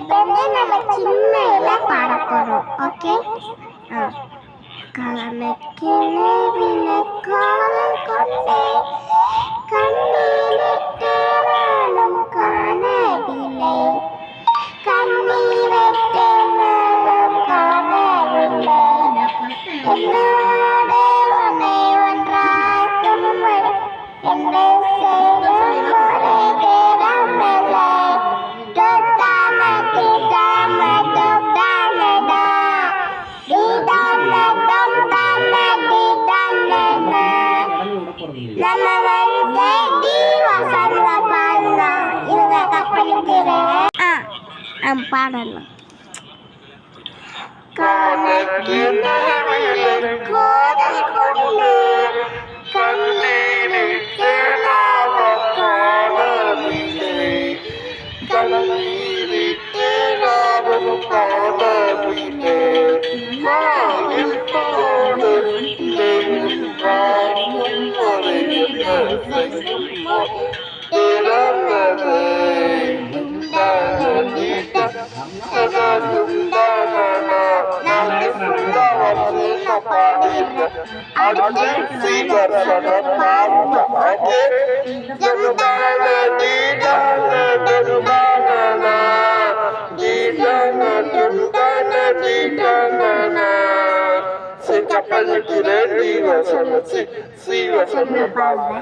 இப்போ வந்து நம்ம சின்ன இதில் பாட போகிறோம். ஓகே. கணக்கிலே விளக்கால் கொண்டே கண்ணீரிட்டாலும் காணவில்லை, கண்ணீரிட்டாலும் காணவில்லை, என்னோட உன்னை ஒன்றாக்கும் என்னை செய்யும் ஒரே தேரமில்லை. டோட்டாம டீட்டாம டோட்டாமடா டீட்டாம டோட்டாம டீட்டாமடா நம்ம வந்து தீவசல்ல பாடலாம். இவங்க கப்பலிக்கிறேன் பாடலாம். கணக்கிலே விளக்கால் கொண்டே கண்ணீரிட்டாலும் காணவில்லை, கண்ணீரிட்டாலும் காணவில்லை, மாயில் போடு நெஞ்சாகும் வரையில் செய்யும் திறமதே துண்டானதீட்டா துண்டானா நாளை ஃபுல்லா வந்து நான் பாடிடுறேன். அடுத்து சீவரசன பாருங்க. ஓகே. துண்டான தீடான துண்டானா தீடான துண்டான தீடானா கப்பலிக்கிறேன் சீவசன பாருங்க.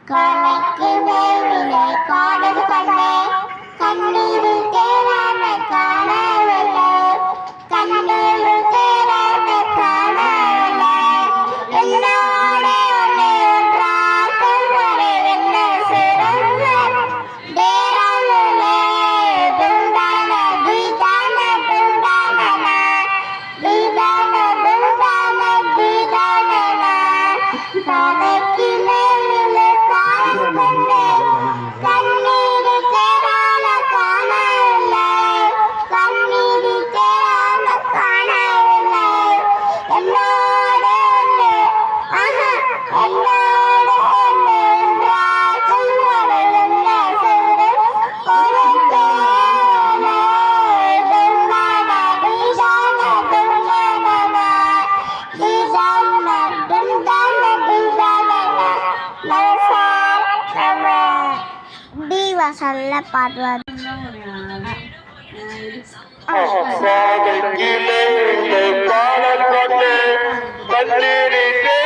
கணக்கிலே விளக்கால் கொண்டே கண்ணீரிட்டாலும் காணவில்லை, கண்ணீரிட்டாலும் காணவில்லை, என்னோட உன்னை ஒன்றாக்கும் வரை என்னை செய்யும் தேரமில்லை. துண்டான தீட்டான துண்டானா தீட்டான துண்டான தீட்டானா கணக்கிலே விளக்கால் கொண்டே கண்ணீரிட்டாலும் காணவில்லை, கண்ணீரிட்டாலும் காணவில்லை, என்னோட உன்னை என்னோட உன்னை ஒன்றாக்கும் வரை என்னை செய்யும் ஒரே தேரமில்லை. துண்டான தீட்டான துண்டானா தீட்டான துண்டான தீட்டானா நம்ம தீவசல்ல பாடுவார். கணக்கிலே விளக்கால் கொண்டே கண்ணீரிட்டாலும்